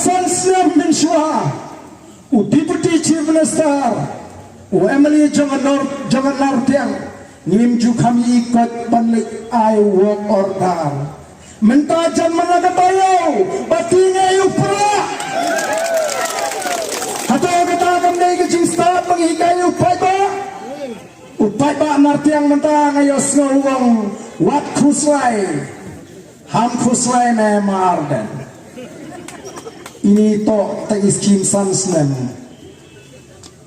Sansnem bin Shua, Deputy Chief Minister, Emily Jangan Nartiang, Nimju kami ikut balik I work order. Mentajan managatayo, batinya yung pula. Hato kata kami kajing start manghikay upay ba? Upay ba Nartiang menta ngayos ngawang wat kuslay, ham kuslay na maarden. Ini to tagis Kim Sansnem.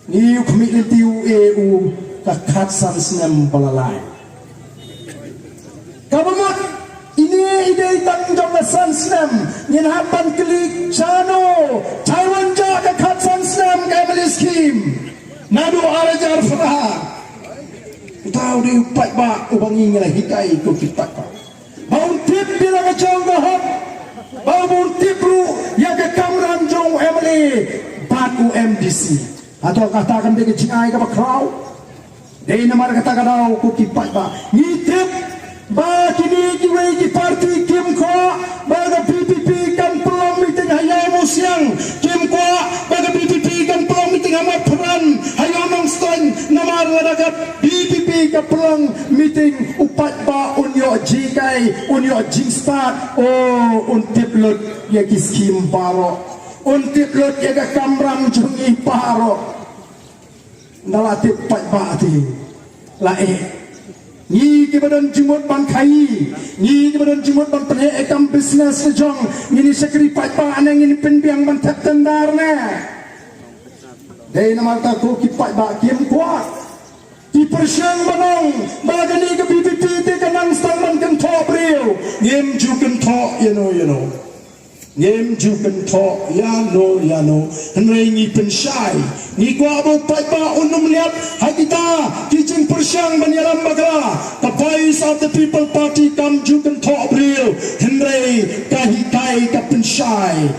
Ni kumiliti EU kakat Sansnem balalay. Kabamat ini ide tangjong na Sansnem nginhapan klik chano Taiwan ja kakat Sansnem kamalis Kim. Nadu arajar farah. Tahu di upai ba ubangi ngala hikay ko kita ka. Bauntip bilang ajang gahap. Bauntip ru yang ke kamran jong Emily bat UMDC. Atau katakan dia kecingay ka ba crowd. Dahil naman kata-kata ko kipat ba. Ngitip ba kini kiway ki party Kim ko. Baga PPP kan pelong meeting hayay mo siyang. Kim ko baga PPP kan pelong meeting amat peran. Hayaw nang stone namar wadagat PPP ka pelong meeting upat ba unyo jikay unyo jingstat. Oh untip lut ya kiskim baro. Untip lut ya ka kamram jungi paro. Nalatip pat ba ati lae. Ni kebadan jimut ban kai, ni kebadan jimut ban pene ekam business sejong, ni sekri pat ba aneng ini penbiang ban tap tendar ne. Dei nama ta ko ki pat ba kim kuat. Di persiang banong, bagani ke PPP te kanang stang ban kan top real. Ngem ju kan top, you know. Ngem ju kan top, ya no. Henry ni pensyai. Ni gua abo pat ba unum lihat hakita kijing persiang banyaram bagla. The voice of the people party kam ju kan top real. Henry kahikai ka pensyai.